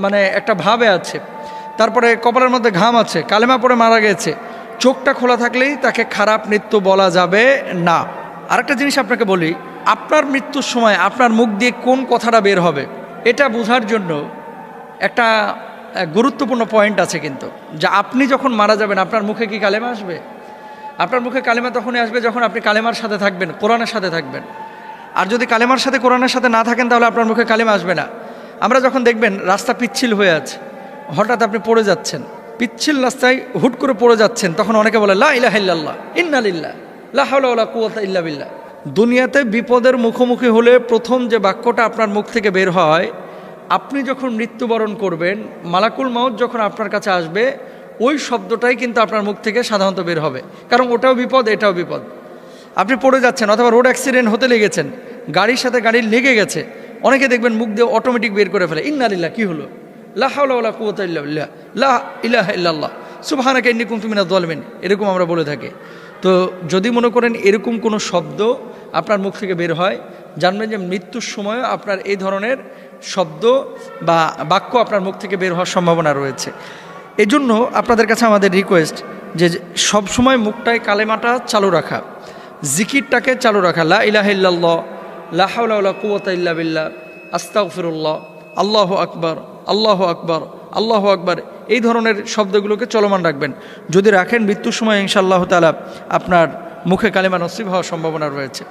মানে একটা ভাবে আছে, তারপরে কপালের মধ্যে ঘাম আছে, কালেমা পড়ে মারা গেছে, চোখটা খোলা থাকলেই তাকে খারাপ মৃত্যু বলা যাবে না। আরেকটা জিনিস আপনাকে বলি, আপনার মৃত্যুর সময় আপনার মুখ দিয়ে কোন কথাটা বের হবে এটা বোঝার জন্য একটা গুরুত্বপূর্ণ পয়েন্ট আছে কিন্তু, যে আপনি যখন মারা যাবেন আপনার মুখে কি কালেমা আসবে? আপনার মুখে কালেমা তখনই আসবে যখন আপনি কালেমার সাথে থাকবেন, কোরআনের সাথে থাকবেন। আর যদি কালেমার সাথে কোরআনের সাথে না থাকেন তাহলে আপনার মুখে কালেমা আসবে না। আমরা যখন দেখবেন রাস্তা পিচ্ছিল হয়ে আছে, হঠাৎ আপনি পড়ে যাচ্ছেন, পিচ্ছিল রাস্তায় হুট করে পড়ে যাচ্ছেন, তখন অনেকে বলে লা ইলাহা ইল্লাল্লাহ, ইন্না লিল্লাহ, লা হাওলা ওয়ালা কুওয়াতা ইল্লা বিল্লাহ। দুনিয়াতে বিপদের মুখোমুখি হলে প্রথম যে বাক্যটা আপনার মুখ থেকে বের হয়, আপনি যখন মৃত্যুবরণ করবেন, মালাকুল মাউত যখন আপনার কাছে আসবে, ওই শব্দটাই কিন্তু আপনার মুখ থেকে সাধারণত বের হবে, কারণ ওটাও বিপদ এটাও বিপদ। আপনি পড়ে যাচ্ছেন অথবা রোড অ্যাক্সিডেন্ট হতে লেগেছেন, গাড়ির সাথে গাড়ি লেগে গেছে, অনেকে দেখবেন মুখ দিয়ে অটোমেটিক বের করে ফেলে ইন্না লিল্লাহ, কি হলো, লা হাওলা ওয়ালা কুওয়াতা ইল্লা বিল্লাহ, লা ইলাহা ইল্লাল্লাহ, সুবহানাকা ইন্নী কুনতু মিনাজ জালিমিন, এরকম আমরা বলে থাকি। তো যদি মনে করেন এরকম কোনো শব্দ আপনার মুখ থেকে বের হয়, জানবেন যে মৃত্যুর সময় আপনার এই ধরনের শব্দ বা বাক্য আপনার মুখ থেকে বের হওয়ার সম্ভাবনা রয়েছে। এই জন্য আপনাদের কাছে আমাদের রিকোয়েস্ট যে সব সময় মুখটায় কালেমাটা চালু রাখা, জিকিরটাকে চালু রাখা, লা ইলাহা ইল্লাল্লাহ, লা হাওলা ওয়ালা কুওয়াতা ইল্লা বিল্লাহ, আস্তাগফিরুল্লাহ, আল্লাহু আকবার, আল্লাহু আকবার, আল্লাহু আকবার, এই ধরনের শব্দগুলোকে চলমান রাখবেন। যদি রাখেন মৃত্যুর সময় ইনশাআল্লাহ তাআলা আপনার মুখে কালেমা নসিব হওয়ার সম্ভাবনা রয়েছে।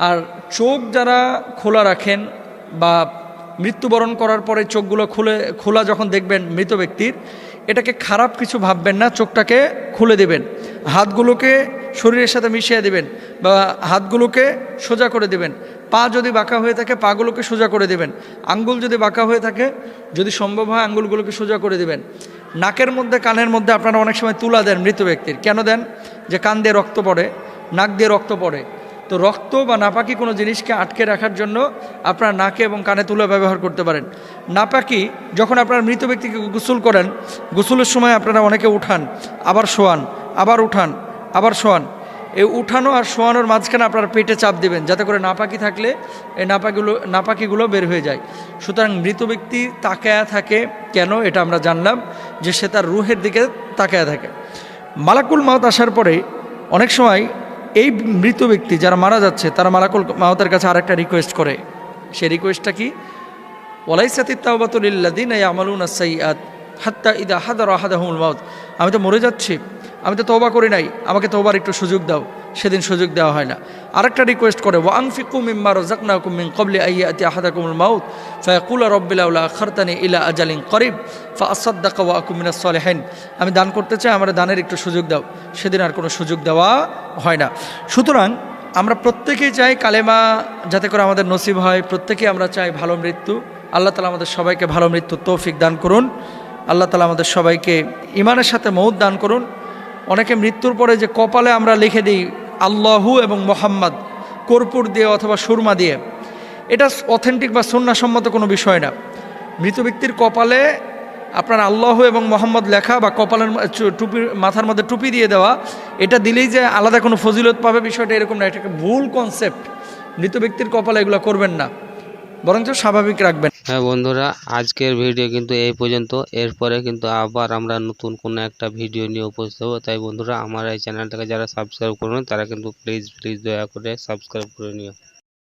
আর চোখ যারা খোলা রাখেন বা মৃত্যুবরণ করার পরে চোখগুলো খোলা যখন দেখবেন মৃত ব্যক্তির, এটাকে খারাপ কিছু ভাববেন না, চোখটাকে খুলে দেবেন, হাতগুলোকে শরীরের সাথে মিশিয়ে দেবেন বা হাতগুলোকে সোজা করে দেবেন, পা যদি বাঁকা হয়ে থাকে পাগুলোকে সোজা করে দেবেন, আঙ্গুল যদি বাঁকা হয়ে থাকে যদি সম্ভব হয় আঙ্গুলগুলোকে সোজা করে দেবেন। নাকের মধ্যে কানের মধ্যে আপনারা অনেক সময় তুলা দেন মৃত ব্যক্তির, কেন দেন? যে কান দিয়ে রক্ত পড়ে, নাক দিয়ে রক্ত পড়ে, তো রক্ত বা নাপাকি কোনো জিনিসকে আটকে রাখার জন্য আপনারা নাকে এবং কানে তুলা ব্যবহার করতে পারেন। নাপাকি যখন আপনার মৃত ব্যক্তিকে গোসল করেন, গোসলের সময় আপনারা অনেকে উঠান আবার শোয়ান, আবার উঠান আবার শোয়ান, এই উঠানো আর শোয়ানোর মাঝখানে আপনারা পেটে চাপ দেবেন যাতে করে নাপাকি থাকলে এই নাপাকিগুলো বের হয়ে যায়। সুতরাং মৃত ব্যক্তি তাকায়া থাকে কেন এটা আমরা জানলাম, যে সে তার রুহের দিকে তাকায়া থাকে। মালাকুল মাউত আসার পরে অনেক সময় এই মৃত ব্যক্তি যারা মারা যাচ্ছে তারা মালাকুল মাউতের কাছে আরেকটা রিকোয়েস্ট করে। সেই রিকোয়েস্টটা কি? ওয়ালাইসাতিত তাওবাতু লিল্লাযিনা ইয়ামালুনা সাইয়্যাত হাত্তা ইযা হাদারা আহাদাহুমুল মাউত। আমি তো মরে যাচ্ছি, আমি তো তওবা করি নাই, আমাকে তওবার একটু সুযোগ দাও। সেদিন সুযোগ দেওয়া হয় না। আরেকটা রিকোয়েস্ট করে, ওয়া আনফিকু মিম্মা রাযাকনাকুম মিন ক্বাবলি আইয়াতি আহাদাকুমুল মাউত ফায়াকুলু রাব্বি লাউলা আখারতানি ইলা আজালিন করিব ফাআসাদদাকা ওয়া আকুম মিনাস সালিহিন। আমি দান করতে চাই, আমার দানের একটু সুযোগ দাও। সেদিন আর কোনো সুযোগ দেওয়া হয় না। সুতরাং আমরা প্রত্যেকেই চাই কালেমা যাতে করে আমাদের নসিব হয়, প্রত্যেকেই আমরা চাই ভালো মৃত্যু। আল্লাহ তাআলা আমাদের সবাইকে ভালো মৃত্যুর তৌফিক দান করুন। আল্লাহ তাআলা আমাদের সবাইকে ঈমানের সাথে মউত দান করুন। অনেকে মৃত্যুর পরে যে কপালে আমরা লিখে দিই আল্লাহু এবং মোহাম্মদ কর্পূর দিয়ে অথবা সুরমা দিয়ে, এটা অথেন্টিক বা সুন্নাহসম্মত কোনো বিষয় না। মৃত ব্যক্তির কপালে আপনার আল্লাহু এবং মোহাম্মদ লেখা বা কপালের টুপি, মাথার মধ্যে টুপি দিয়ে দেওয়া, এটা দিলেই যে আলাদা কোনো ফজিলত পাবে বিষয়টা এরকম না। এটাকে ভুল কনসেপ্ট। মৃত ব্যক্তির কপালে এগুলো করবেন না, বরঞ্চ স্বাভাবিক রাখবেন। হ্যাঁ বন্ধুরা, আজকের ভিডিও কিন্তু এই পর্যন্ত। এরপরে কিন্তু আবার আমরা নতুন কোনো একটা ভিডিও নিয়ে উপস্থিত হবো। তাই বন্ধুরা, আমার এই চ্যানেলটাকে যারা সাবস্ক্রাইব করবেন তারা কিন্তু প্লিজ দয়া করে সাবস্ক্রাইব করে নিও।